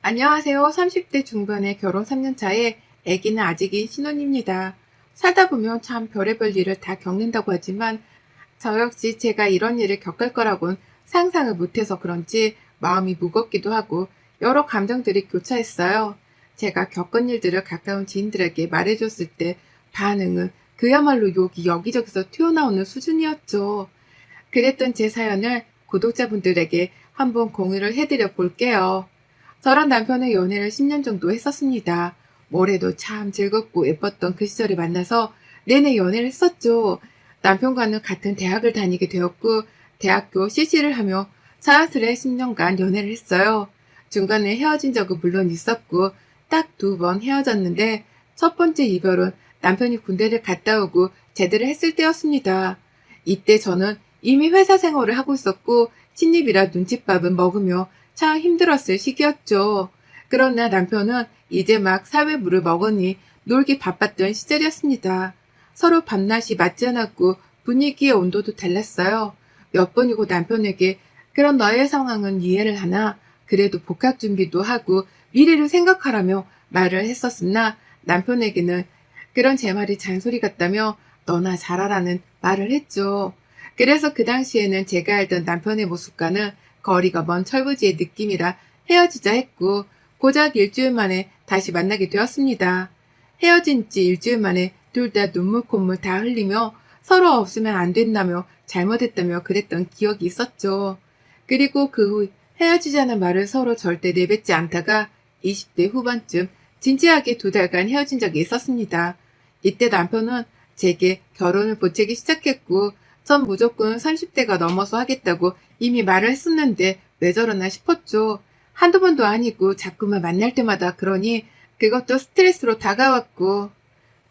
안녕하세요. 30대 중반의 결혼 3년 차에 아기는 아직인 신혼입니다. 살다 보면 참 별의별 일을 다 겪는다고 하지만 저 역시 제가 이런 일을 겪을 거라고는 상상을 못해서 그런지 마음이 무겁기도 하고 여러 감정들이 교차했어요. 제가 겪은 일들을 가까운 지인들에게 말해줬을 때 반응은 그야말로 욕이 여기저기서 튀어나오는 수준이었죠. 그랬던 제 사연을 구독자분들에게 한번 공유를 해드려 볼게요. 저랑 남편의 연애를 10년 정도 했었습니다. 올해도 참 즐겁고 예뻤던 그 시절을 만나서 내내 연애를 했었죠. 남편과는 같은 대학을 다니게 되었고 대학교 CC를 하며 자연스레 10년간 연애를 했어요. 중간에 헤어진 적은 물론 있었고 딱 2번 헤어졌는데 첫 번째 이별은 남편이 군대를 갔다 오고 제대를 했을 때였습니다. 이때 저는 이미 회사 생활을 하고 있었고 신입이라 눈칫밥은 먹으며 참 힘들었을 시기였죠. 그러나 남편은 이제 막 사회물을 먹으니 놀기 바빴던 시절이었습니다. 서로 밤낮이 맞지 않았고 분위기의 온도도 달랐어요. 몇 번이고 남편에게 그런 너의 상황은 이해를 하나 그래도 복학 준비도 하고 미래를 생각하라며 말을 했었으나 남편에게는 그런 제 말이 잔소리 같다며 너나 잘하라는 말을 했죠. 그래서 그 당시에는 제가 알던 남편의 모습과는 거리가 먼 철부지의 느낌이라 헤어지자 했고 고작 일주일 만에 다시 만나게 되었습니다. 헤어진 지 일주일 만에 둘 다 눈물 콧물 다 흘리며 서로 없으면 안 된다며 잘못했다며 그랬던 기억이 있었죠. 그리고 그 후 헤어지자는 말을 서로 절대 내뱉지 않다가 20대 후반쯤 진지하게 2달간 헤어진 적이 있었습니다. 이때 남편은 제게 결혼을 보채기 시작했고 전 무조건 30대가 넘어서 하겠다고 이미 말을 했었는데 왜 저러나 싶었죠. 한두 번도 아니고 자꾸만 만날 때마다 그러니 그것도 스트레스로 다가왔고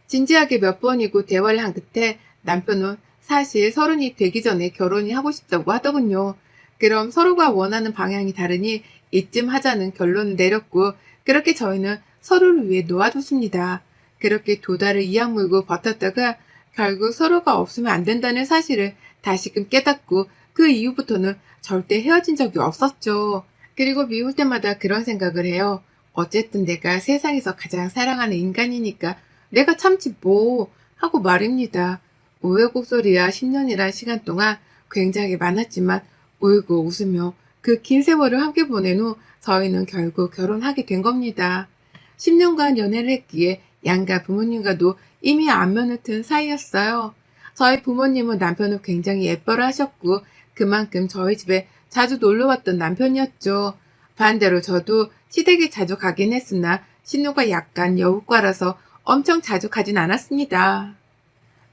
진지하게 몇 번이고 대화를 한 끝에 남편은 사실 30이 되기 전에 결혼이 하고 싶다고 하더군요. 그럼 서로가 원하는 방향이 다르니 이쯤 하자는 결론을 내렸고 그렇게 저희는 서로를 위해 놓아줬습니다. 그렇게 2달을 이악 물고 버텼다가 결국 서로가 없으면 안 된다는 사실을 다시금 깨닫고 그 이후부터는 절대 헤어진 적이 없었죠. 그리고 미울 때마다 그런 생각을 해요. 어쨌든 내가 세상에서 가장 사랑하는 인간이니까 내가 참지 뭐 하고 말입니다. 우여곡절이야 10년이란 시간 동안 굉장히 많았지만 울고 웃으며 그 긴 세월을 함께 보낸 후 저희는 결국 결혼하게 된 겁니다. 10년간 연애를 했기에 양가 부모님과도 이미 안면을 튼 사이였어요. 저희 부모님은 남편을 굉장히 예뻐라 하셨고 그만큼 저희 집에 자주 놀러왔던 남편이었죠. 반대로 저도 시댁에 자주 가긴 했으나 신우가 약간 여우과라서 엄청 자주 가진 않았습니다.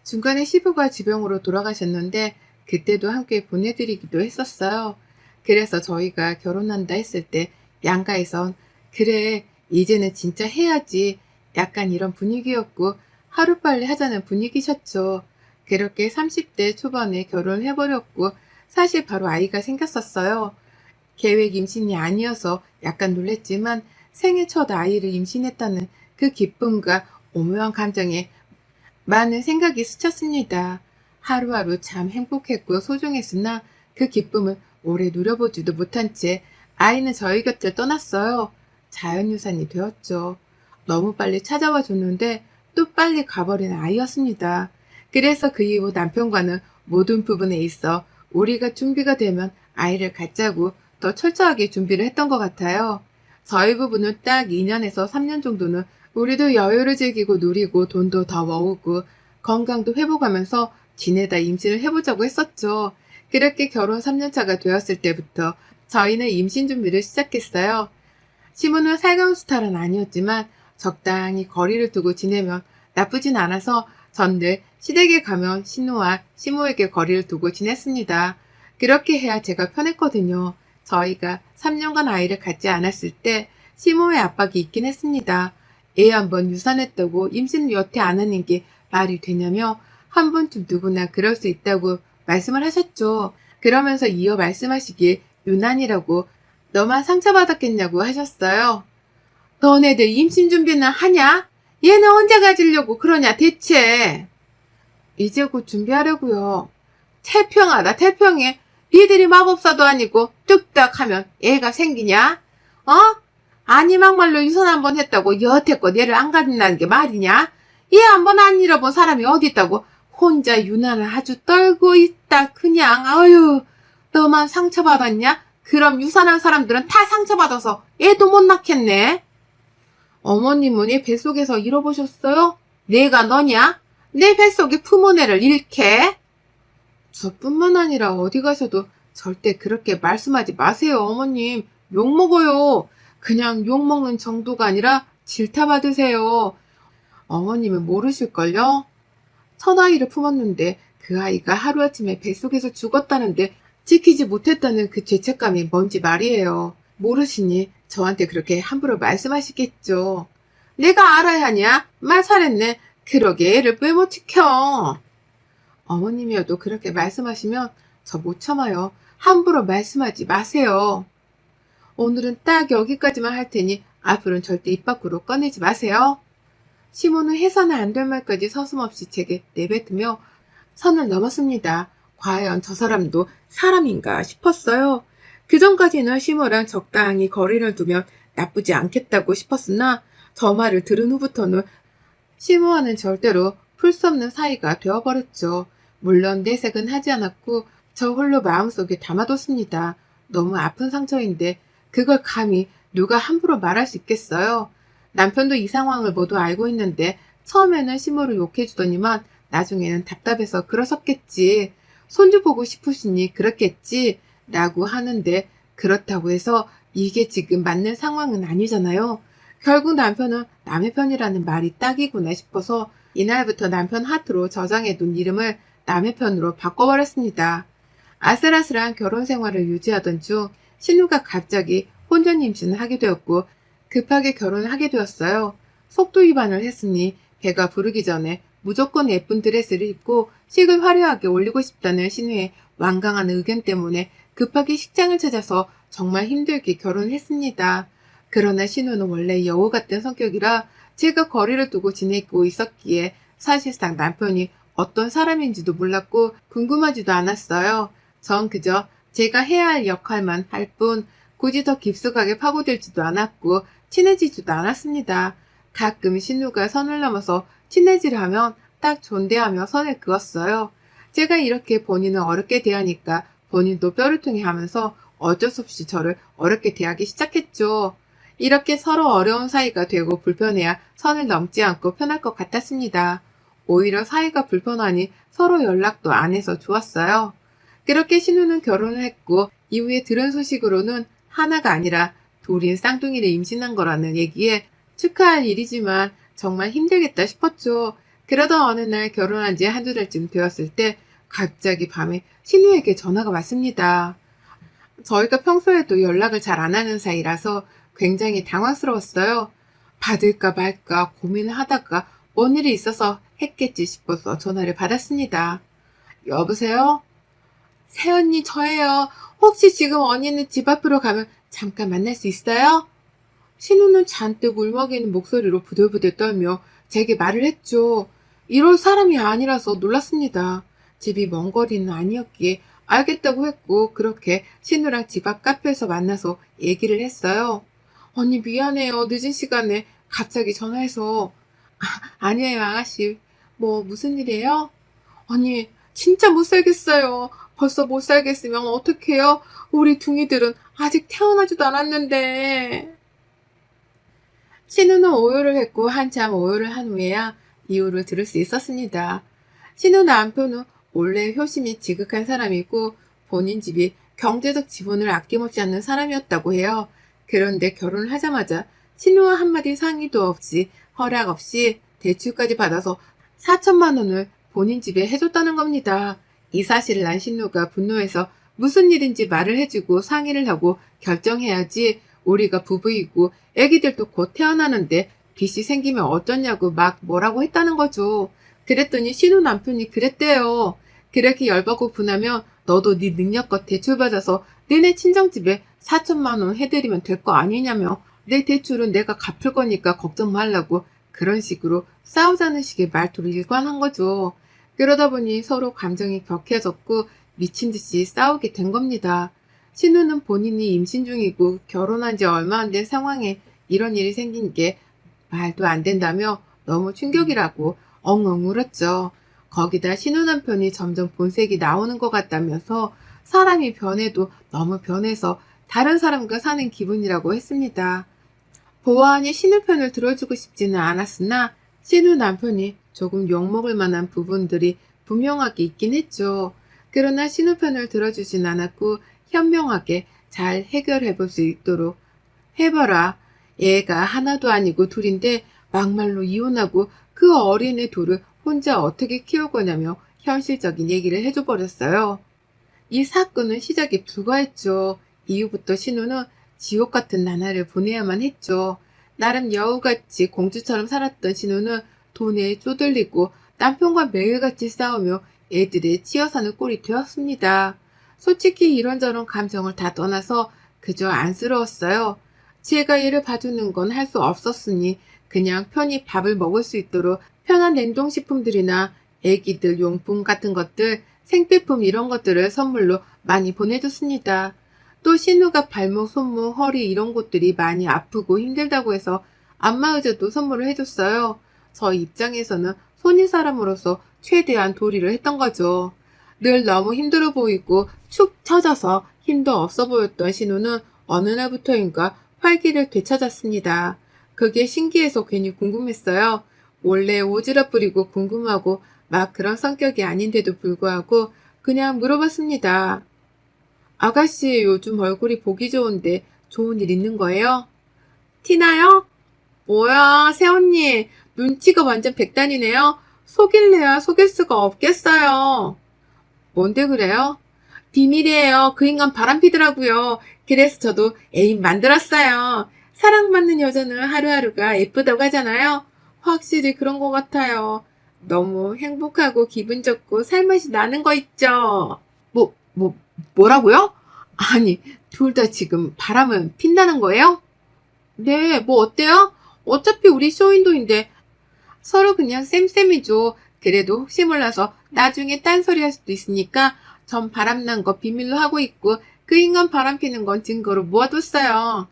중간에 시부가 지병으로 돌아가셨는데 그때도 함께 보내드리기도 했었어요. 그래서 저희가 결혼한다 했을 때 양가에선 그래 이제는 진짜 해야지 약간 이런 분위기였고 하루빨리 하자는 분위기셨죠. 그렇게 30대 초반에 결혼을 해버렸고 사실 바로 아이가 생겼었어요. 계획 임신이 아니어서 약간 놀랬지만 생애 첫 아이를 임신했다는 그 기쁨과 오묘한 감정에 많은 생각이 스쳤습니다. 하루하루 참 행복했고 소중했으나 그 기쁨을 오래 누려보지도 못한 채 아이는 저희 곁을 떠났어요. 자연유산이 되었죠. 너무 빨리 찾아와 줬는데 또 빨리 가버린 아이였습니다. 그래서 그 이후 남편과는 모든 부분에 있어 우리가 준비가 되면 아이를 갖자고 더 철저하게 준비를 했던 것 같아요. 저희 부부는 딱 2년에서 3년 정도는 우리도 여유를 즐기고 누리고 돈도 더 모으고 건강도 회복하면서 지내다 임신을 해보자고 했었죠. 그렇게 결혼 3년차가 되었을 때부터 저희는 임신 준비를 시작했어요. 시무는 살가운 스타일은 아니었지만 적당히 거리를 두고 지내면 나쁘진 않아서 전들 시댁에 가면 신우와 시모에게 거리를 두고 지냈습니다. 그렇게 해야 제가 편했거든요. 저희가 3년간 아이를 갖지 않았을 때 시모의 압박이 있긴 했습니다. 애 한 번 유산했다고 임신을 여태 안 하는 게 말이 되냐며 한 번쯤 누구나 그럴 수 있다고 말씀을 하셨죠. 그러면서 이어 말씀하시길 유난이라고 너만 상처받았겠냐고 하셨어요. 너네들 임신 준비는 하냐? 얘는 언제 가지려고 그러냐 대체. 이제 곧 준비하려고요. 태평하다 태평해. 니들이 마법사도 아니고 뚝딱 하면 애가 생기냐? 어? 아니 막말로 유선 한 번 했다고 여태껏 얘를 안 가진다는 게 말이냐? 얘 한 번 안 잃어본 사람이 어디 있다고 혼자 유난을 아주 떨고 있다. 그냥 아유 너만 상처받았냐? 그럼 유산한 사람들은 다 상처받아서 애도 못 낳겠네. 어머님은 얘 뱃속에서 잃어보셨어요? 내가 너냐? 내 뱃속에 품은 애를 잃게? 저뿐만 아니라 어디 가셔도 절대 그렇게 말씀하지 마세요, 어머님. 욕먹어요. 그냥 욕먹는 정도가 아니라 질타받으세요. 어머님은 모르실걸요? 첫아이를 품었는데 그 아이가 하루아침에 뱃속에서 죽었다는데 지키지 못했다는 그 죄책감이 뭔지 말이에요. 모르시니 저한테 그렇게 함부로 말씀하시겠죠. 내가 알아야 하냐? 말 잘했네. 그러게 애를 왜 못 지켜? 어머님이어도 그렇게 말씀하시면 저 못 참아요. 함부로 말씀하지 마세요. 오늘은 딱 여기까지만 할 테니 앞으로는 절대 입 밖으로 꺼내지 마세요. 시모는 해서는 안 될 말까지 서슴없이 제게 내뱉으며 선을 넘었습니다. 과연 저 사람도 사람인가 싶었어요. 그전까지는 시모랑 적당히 거리를 두면 나쁘지 않겠다고 싶었으나 저 말을 들은 후부터는 시모와는 절대로 풀 수 없는 사이가 되어버렸죠. 물론 내색은 하지 않았고 저 홀로 마음속에 담아뒀습니다. 너무 아픈 상처인데 그걸 감히 누가 함부로 말할 수 있겠어요. 남편도 이 상황을 모두 알고 있는데 처음에는 시모를 욕해주더니만 나중에는 답답해서 그러셨겠지. 손주 보고 싶으시니 그렇겠지 라고 하는데 그렇다고 해서 이게 지금 맞는 상황은 아니잖아요. 결국 남편은 남의 편이라는 말이 딱이구나 싶어서 이날부터 남편 하트로 저장해둔 이름을 남의 편으로 바꿔버렸습니다. 아슬아슬한 결혼 생활을 유지하던 중 신우가 갑자기 혼전 임신을 하게 되었고 급하게 결혼을 하게 되었어요. 속도 위반을 했으니 배가 부르기 전에 무조건 예쁜 드레스를 입고 식을 화려하게 올리고 싶다는 신우의 완강한 의견 때문에 급하게 식장을 찾아서 정말 힘들게 결혼을 했습니다. 그러나 신우는 원래 여우 같은 성격이라 제가 거리를 두고 지내고 있었기에 사실상 남편이 어떤 사람인지도 몰랐고 궁금하지도 않았어요. 전 그저 제가 해야 할 역할만 할 뿐 굳이 더 깊숙하게 파고들지도 않았고 친해지지도 않았습니다. 가끔 신우가 선을 넘어서 친해지려 하면 딱 존대하며 선을 그었어요. 제가 이렇게 본인을 어렵게 대하니까 본인도 뼈를 통해 하면서 어쩔 수 없이 저를 어렵게 대하기 시작했죠. 이렇게 서로 어려운 사이가 되고 불편해야 선을 넘지 않고 편할 것 같았습니다. 오히려 사이가 불편하니 서로 연락도 안 해서 좋았어요. 그렇게 신우는 결혼을 했고 이후에 들은 소식으로는 하나가 아니라 둘인 쌍둥이를 임신한 거라는 얘기에 축하할 일이지만 정말 힘들겠다 싶었죠. 그러던 어느 날 결혼한 지 한두 달쯤 되었을 때 갑자기 밤에 신우에게 전화가 왔습니다. 저희가 평소에도 연락을 잘 안 하는 사이라서 굉장히 당황스러웠어요. 받을까 말까 고민을 하다가 뭔 일이 있어서 했겠지 싶어서 전화를 받았습니다. 여보세요? 새언니 저예요. 혹시 지금 언니는 집 앞으로 가면 잠깐 만날 수 있어요? 신우는 잔뜩 울먹이는 목소리로 부들부들 떨며 제게 말을 했죠. 이럴 사람이 아니라서 놀랐습니다. 집이 먼 거리는 아니었기에 알겠다고 했고 그렇게 신우랑 집 앞 카페에서 만나서 얘기를 했어요. 언니 미안해요. 늦은 시간에 갑자기 전화해서. 아니에요 아가씨. 뭐 무슨 일이에요? 언니 진짜 못 살겠어요. 벌써 못 살겠으면 어떡해요? 우리 둥이들은 아직 태어나지도 않았는데. 신우는 오열을 했고 한참 오열을 한 후에야 이유를 들을 수 있었습니다. 신우 남편은 원래 효심이 지극한 사람이고 본인 집이 경제적 지분을 아낌없이 하는 사람이었다고 해요. 그런데 결혼을 하자마자 신우와 한마디 상의도 없이 허락 없이 대출까지 받아서 4천만 원을 본인 집에 해줬다는 겁니다. 이 사실을 안 신우가 분노해서 무슨 일인지 말을 해주고 상의를 하고 결정해야지 우리가 부부이고 애기들도 곧 태어나는데 빚이 생기면 어쩌냐고 막 뭐라고 했다는 거죠. 그랬더니 신우 남편이 그랬대요. 그렇게 열받고 분하면 너도 네 능력껏 대출받아서 너네 친정집에 4천만 원 해드리면 될 거 아니냐며 내 대출은 내가 갚을 거니까 걱정 말라고 그런 식으로 싸우자는 식의 말투를 일관한 거죠. 그러다 보니 서로 감정이 격해졌고 미친 듯이 싸우게 된 겁니다. 신우는 본인이 임신 중이고 결혼한 지 얼마 안 된 상황에 이런 일이 생긴 게 말도 안 된다며 너무 충격이라고 엉엉 울었죠. 거기다 신우 남편이 점점 본색이 나오는 것 같다면서 사람이 변해도 너무 변해서 다른 사람과 사는 기분이라고 했습니다. 보아하니 신우 편을 들어주고 싶지는 않았으나 신우 남편이 조금 욕먹을 만한 부분들이 분명하게 있긴 했죠. 그러나 신우 편을 들어주진 않았고 현명하게 잘 해결해 볼 수 있도록 해봐라. 애가 하나도 아니고 둘인데 막말로 이혼하고 그 어린애 둘을 혼자 어떻게 키울 거냐며 현실적인 얘기를 해줘 버렸어요. 이 사건은 시작이 불과했죠. 이후부터 신우는 지옥 같은 나날을 보내야만 했죠. 나름 여우같이 공주처럼 살았던 신우는 돈에 쪼들리고 남편과 매일같이 싸우며 애들의 치여 사는 꼴이 되었습니다. 솔직히 이런저런 감정을 다 떠나서 그저 안쓰러웠어요. 제가 얘를 봐주는 건 할 수 없었으니 그냥 편히 밥을 먹을 수 있도록 편한 냉동식품들이나 애기들 용품 같은 것들, 생필품 이런 것들을 선물로 많이 보내줬습니다. 또 신우가 발목, 손목, 허리 이런 곳들이 많이 아프고 힘들다고 해서 안마의자도 선물을 해줬어요. 저 입장에서는 손인 사람으로서 최대한 도리를 했던 거죠. 늘 너무 힘들어 보이고 축 처져서 힘도 없어 보였던 신우는 어느 날부터인가 활기를 되찾았습니다. 그게 신기해서 괜히 궁금했어요. 원래 오지랖 부리고 궁금하고 막 그런 성격이 아닌데도 불구하고 그냥 물어봤습니다. 아가씨 요즘 얼굴이 보기 좋은데 좋은 일 있는 거예요? 티나요? 뭐야, 새언니. 눈치가 완전 백단이네요. 속일래야 속일 수가 없겠어요. 뭔데 그래요? 비밀이에요. 그 인간 바람피더라고요. 그래서 저도 애인 만들었어요. 사랑받는 여자는 하루하루가 예쁘다고 하잖아요. 확실히 그런 것 같아요. 너무 행복하고 기분 좋고 살맛이 나는 거 있죠. 뭐라고요? 아니, 둘 다 지금 바람은 핀다는 거예요? 네, 뭐 어때요? 어차피 우리 쇼윈도인데 서로 그냥 쌤쌤이죠. 그래도 혹시 몰라서 나중에 딴소리 할 수도 있으니까 전 바람난 거 비밀로 하고 있고 그 인간 바람피는 건 증거로 모아뒀어요.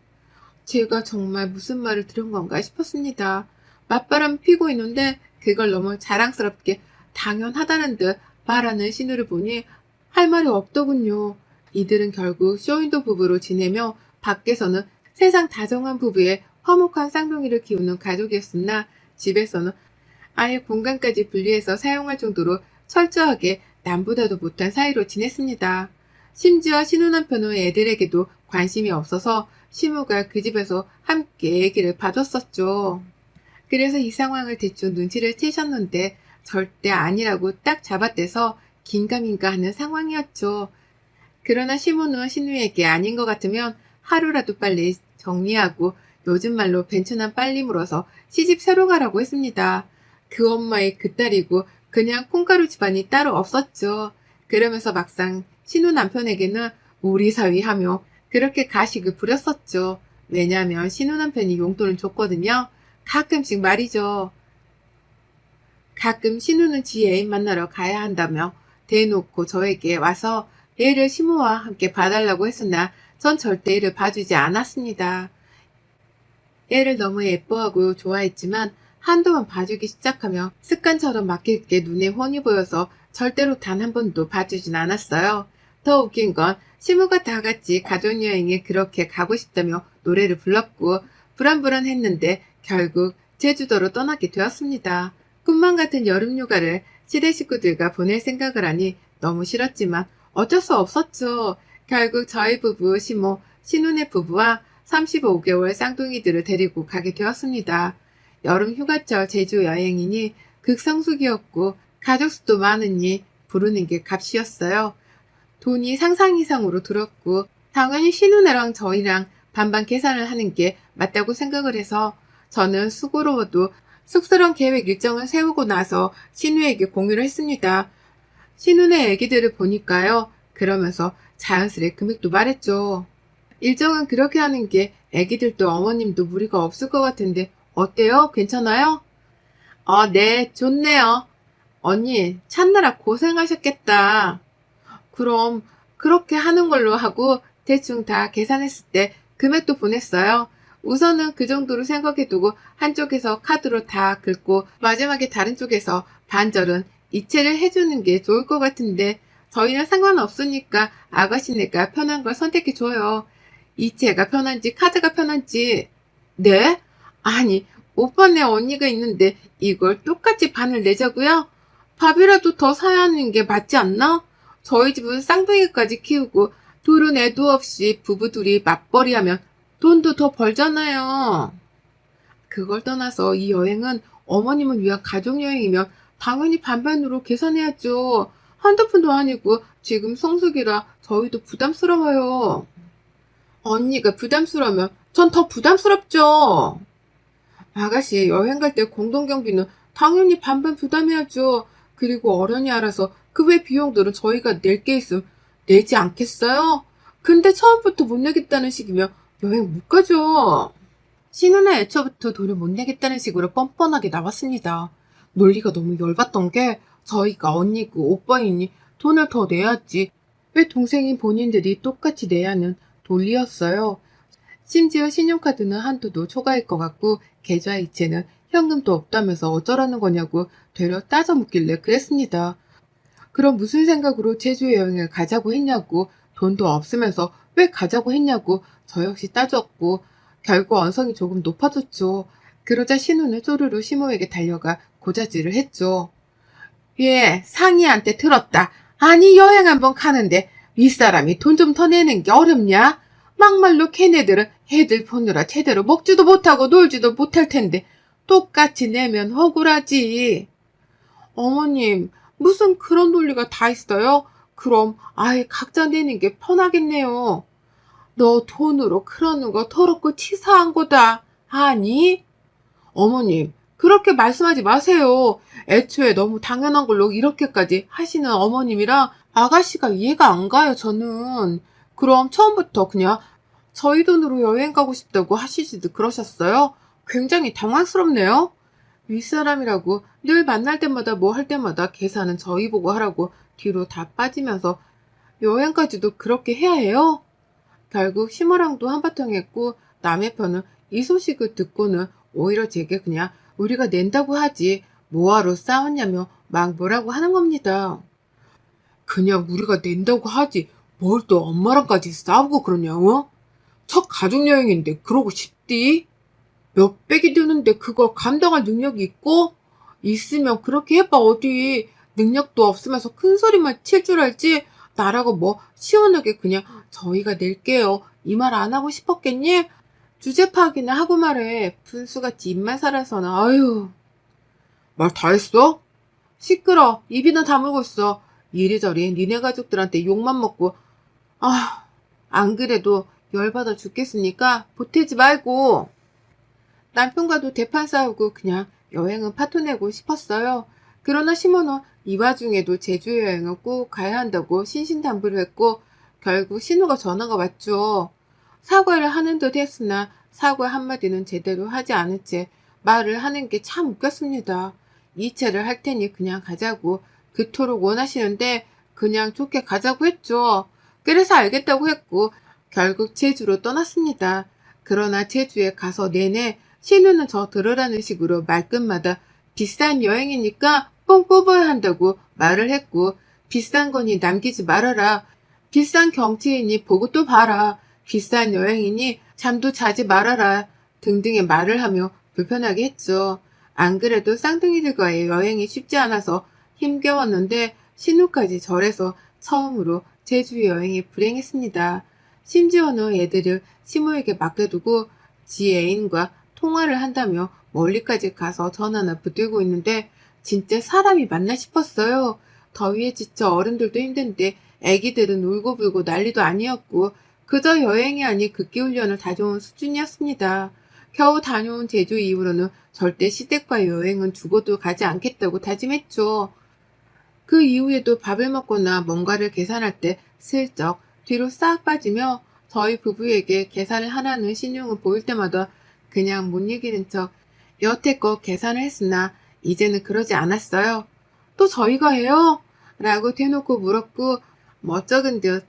제가 정말 무슨 말을 들은 건가 싶었습니다. 맞바람 피고 있는데 그걸 너무 자랑스럽게 당연하다는 듯 말하는 신우를 보니 할 말이 없더군요. 이들은 결국 쇼윈도 부부로 지내며 밖에서는 세상 다정한 부부의 화목한 쌍둥이를 키우는 가족이었으나 집에서는 아예 공간까지 분리해서 사용할 정도로 철저하게 남보다도 못한 사이로 지냈습니다. 심지어 신우 남편은 애들에게도 관심이 없어서 시무가 그 집에서 함께 애기를 봐줬었죠. 그래서 이 상황을 대충 눈치를 채셨는데 절대 아니라고 딱 잡아떼서 긴가민가 하는 상황이었죠. 그러나 시무는 신우에게 아닌 것 같으면 하루라도 빨리 정리하고 요즘 말로 벤츠난 빨리 물어서 시집 새로 가라고 했습니다. 그 엄마의 그 딸이고 그냥 콩가루 집안이 따로 없었죠. 그러면서 막상 신우 남편에게는 우리 사위 하며 그렇게 가식을 부렸었죠. 왜냐하면 신우 남편이 용돈을 줬거든요. 가끔씩 말이죠. 가끔 신우는 지 애인 만나러 가야 한다며 대놓고 저에게 와서 애를 시무와 함께 봐달라고 했으나 전 절대 애를 봐주지 않았습니다. 애를 너무 예뻐하고 좋아했지만 한동안 봐주기 시작하며 습관처럼 맡길 게 눈에 훤히 보여서 절대로 단 한 번도 봐주진 않았어요. 더 웃긴 건 시무가 다 같이 가족여행에 그렇게 가고 싶다며 노래를 불렀고 불안불안했는데 결국 제주도로 떠나게 되었습니다. 꿈만 같은 여름휴가를 시댁 식구들과 보낼 생각을 하니 너무 싫었지만 어쩔 수 없었죠. 결국 저희 부부 시모, 신우네 부부와 35개월 쌍둥이들을 데리고 가게 되었습니다. 여름 휴가철 제주 여행이니 극성수기였고 가족 수도 많으니 부르는 게 값이었어요. 돈이 상상 이상으로 들었고 당연히 신우네랑 저희랑 반반 계산을 하는 게 맞다고 생각을 해서 저는 수고로워도 쑥스러운 계획 일정을 세우고 나서 신우에게 공유를 했습니다. 신우네 애기들을 보니까요. 그러면서 자연스레 금액도 말했죠. 일정은 그렇게 하는 게 애기들도 어머님도 무리가 없을 것 같은데 어때요? 괜찮아요? 네, 좋네요. 언니, 찾느라 고생하셨겠다. 그럼 그렇게 하는 걸로 하고 대충 다 계산했을 때 금액도 보냈어요. 우선은 그 정도로 생각해두고 한쪽에서 카드로 다 긁고 마지막에 다른 쪽에서 반절은 이체를 해주는 게 좋을 것 같은데 저희는 상관없으니까 아가씨네가 편한 걸 선택해줘요. 이체가 편한지 카드가 편한지. 네? 아니 오빠네 언니가 있는데 이걸 똑같이 반을 내자고요? 밥이라도 더 사야 하는 게 맞지 않나? 저희 집은 쌍둥이까지 키우고 둘은 애도 없이 부부 둘이 맞벌이하면 돈도 더 벌잖아요. 그걸 떠나서 이 여행은 어머님을 위한 가족여행이면 당연히 반반으로 계산해야죠. 한두 푼도 아니고 지금 성수기라 저희도 부담스러워요. 언니가 부담스러우면 전 더 부담스럽죠. 아가씨 여행 갈 때 공동경비는 당연히 반반 부담해야죠. 그리고 어련히 알아서 그 외 비용들은 저희가 낼 게 있음 내지 않겠어요? 근데 처음부터 못 내겠다는 식이면 여행 못 가죠. 신혼의 애초부터 돈을 못 내겠다는 식으로 뻔뻔하게 나왔습니다. 논리가 너무 열받던 게 저희가 언니고 오빠이니 돈을 더 내야지 왜 동생인 본인들이 똑같이 내야 하는 논리였어요. 심지어 신용카드는 한도도 초과일 것 같고 계좌 이체는 현금도 없다면서 어쩌라는 거냐고 되려 따져 묻길래 그랬습니다. 그럼 무슨 생각으로 제주 여행을 가자고 했냐고 돈도 없으면서 왜 가자고 했냐고 저 역시 따졌고 결국 언성이 조금 높아졌죠. 그러자 신우는 쪼르르 시모에게 달려가 고자질을 했죠. 예, 상의한테 들었다. 아니 여행 한번 가는데 윗사람이 돈 좀 더 내는 게 어렵냐? 막말로 걔네들은 애들 보느라 제대로 먹지도 못하고 놀지도 못할 텐데 똑같이 내면 억울하지. 어머님, 무슨 그런 논리가 다 있어요? 그럼 아예 각자 내는 게 편하겠네요. 너 돈으로 그러는 거 더럽고 치사한 거다. 아니? 어머님, 그렇게 말씀하지 마세요. 애초에 너무 당연한 걸로 이렇게까지 하시는 어머님이랑 아가씨가 이해가 안 가요, 저는. 그럼 처음부터 그냥 저희 돈으로 여행 가고 싶다고 하시지도 그러셨어요? 굉장히 당황스럽네요. 윗사람이라고 늘 만날 때마다 뭐 할 때마다 계산은 저희 보고 하라고 뒤로 다 빠지면서 여행까지도 그렇게 해야 해요? 결국 시무랑도 한바탕 했고 남의 편은 이 소식을 듣고는 오히려 제게 그냥 우리가 낸다고 하지 뭐하러 싸웠냐며 막 뭐라고 하는 겁니다. 그냥 우리가 낸다고 하지 뭘 또 엄마랑까지 싸우고 그러냐 어? 첫 가족여행인데 그러고 싶디? 몇백이 드는데 그걸 감당할 능력이 있고? 있으면 그렇게 해봐 어디. 능력도 없으면서 큰 소리만 칠 줄 알지? 나라고 뭐 시원하게 그냥 저희가 낼게요 이 말 안 하고 싶었겠니? 주제 파악이나 하고 말해. 분수같이 입만 살아서는 아유. 말 다 했어? 시끄러. 입이나 다물고 있어. 이리저리 니네 가족들한테 욕만 먹고. 아, 안 그래도 열받아 죽겠으니까 보태지 말고. 남편과도 대판 싸우고 그냥 여행은 파토내고 싶었어요. 그러나 시모는 이 와중에도 제주 여행을 꼭 가야 한다고 신신당부를 했고 결국 신우가 전화가 왔죠. 사과를 하는 듯 했으나 사과 한마디는 제대로 하지 않은 채 말을 하는 게 참 웃겼습니다. 이체를 할 테니 그냥 가자고 그토록 원하시는데 그냥 좋게 가자고 했죠. 그래서 알겠다고 했고 결국 제주로 떠났습니다. 그러나 제주에 가서 내내 신우는 저 들으라는 식으로 말끝마다 비싼 여행이니까 뽕 뽑아야 한다고 말을 했고 비싼 거니 남기지 말아라. 비싼 경치이니 보고 또 봐라. 비싼 여행이니 잠도 자지 말아라. 등등의 말을 하며 불편하게 했죠. 안 그래도 쌍둥이들과의 여행이 쉽지 않아서 힘겨웠는데 신우까지 절에서 처음으로 제주 여행이 불행했습니다. 심지어는 애들을 시모에게 맡겨두고 지 애인과 통화를 한다며 멀리까지 가서 전화나 붙들고 있는데 진짜 사람이 맞나 싶었어요. 더위에 지쳐 어른들도 힘든데 애기들은 울고불고 난리도 아니었고 그저 여행이 아닌 극기훈련을 다녀온 수준이었습니다. 겨우 다녀온 제주 이후로는 절대 시댁과의 여행은 죽어도 가지 않겠다고 다짐했죠. 그 이후에도 밥을 먹거나 뭔가를 계산할 때 슬쩍 뒤로 싹 빠지며 저희 부부에게 계산을 하라는 신용을 보일 때마다 그냥 못 이기는 척 여태껏 계산을 했으나 이제는 그러지 않았어요. 또 저희가 해요? 라고 대놓고 물었고 멋쩍은 듯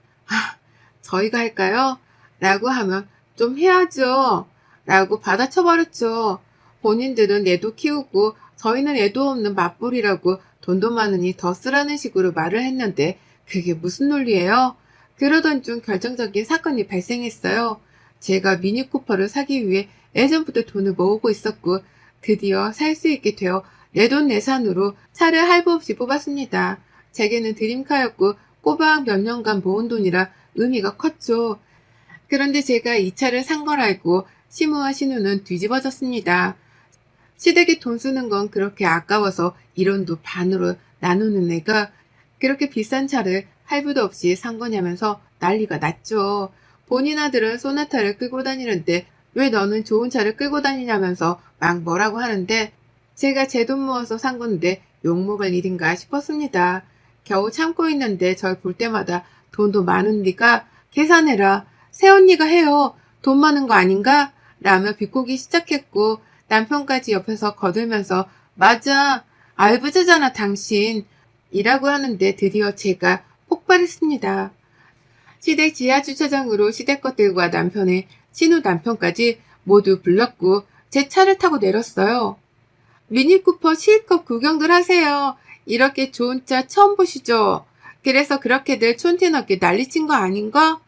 저희가 할까요? 라고 하면 좀 해야죠. 라고 받아쳐버렸죠. 본인들은 애도 키우고 저희는 애도 없는 맞벌이라고 돈도 많으니 더 쓰라는 식으로 말을 했는데 그게 무슨 논리예요? 그러던 중 결정적인 사건이 발생했어요. 제가 미니쿠퍼를 사기 위해 예전부터 돈을 모으고 있었고 드디어 살 수 있게 되어 내돈내산으로 차를 할부 없이 뽑았습니다. 제게는 드림카였고 꼬박 몇 년간 모은 돈이라 의미가 컸죠. 그런데 제가 이 차를 산 걸 알고 시무와 신우는 뒤집어졌습니다. 시댁에 돈 쓰는 건 그렇게 아까워서 이론도 반으로 나누는 애가 그렇게 비싼 차를 할부도 없이 산 거냐면서 난리가 났죠. 본인 아들은 소나타를 끌고 다니는데 왜 너는 좋은 차를 끌고 다니냐면서 막 뭐라고 하는데 제가 제 돈 모아서 산 건데 욕먹을 일인가 싶었습니다. 겨우 참고 있는데 절 볼 때마다 돈도 많은 니가 계산해라. 새언니가 해요. 돈 많은 거 아닌가? 라며 비꼬기 시작했고 남편까지 옆에서 거들면서 맞아. 알부자잖아 당신. 이라고 하는데 드디어 제가 폭발했습니다. 시댁 지하주차장으로 시댁 것들과 남편의 신우 남편까지 모두 불렀고 제 차를 타고 내렸어요. 미니쿠퍼 실컷 구경들 하세요. 이렇게 좋은 차 처음 보시죠? 그래서 그렇게들 촌티나게 난리친 거 아닌가?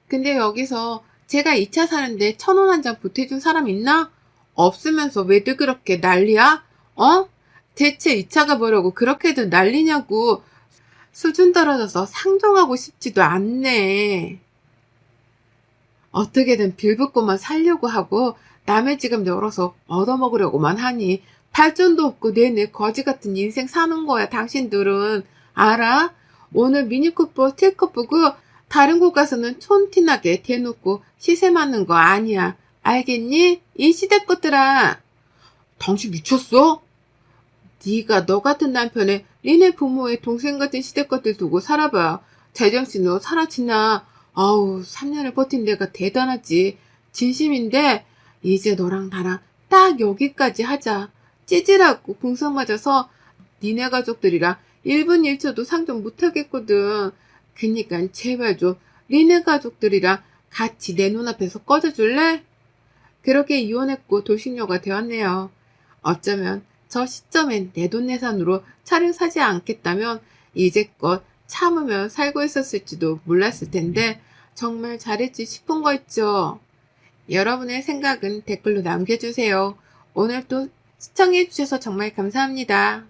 근데 여기서 제가 이 차 사는데 1,000원 한 장 보태준 사람 있나? 없으면서 왜들 그렇게 난리야? 어? 대체 이 차가 뭐라고 그렇게들 난리냐고. 수준 떨어져서 상종하고 싶지도 않네. 어떻게든 빌붙고만 살려고 하고 남의 지갑 열어서 얻어먹으려고만 하니 발전도 없고 내내 거지 같은 인생 사는 거야 당신들은. 알아? 오늘 미니쿠퍼 스티커 보고 다른 곳 가서는 촌티나게 대놓고 시세 맞는 거 아니야. 알겠니? 이 시대 것들아. 당신 미쳤어? 네가 너 같은 남편의 니네 부모의 동생 같은 시댁 것들 두고 살아봐. 제정신으로 사라지나. 아우 3년을 버틴 내가 대단하지. 진심인데 이제 너랑 나랑 딱 여기까지 하자. 찌질하고 궁상 맞아서 니네 가족들이랑 1분 1초도 상종 못하겠거든. 그니까 제발 좀 니네 가족들이랑 같이 내 눈앞에서 꺼져줄래? 그렇게 이혼했고 돌싱녀가 되었네요. 어쩌면 저 시점엔 내돈내산으로 차를 사지 않겠다면 이제껏 참으며 살고 있었을지도 몰랐을 텐데 정말 잘했지 싶은 거 있죠. 여러분의 생각은 댓글로 남겨주세요. 오늘 또 시청해주셔서 정말 감사합니다.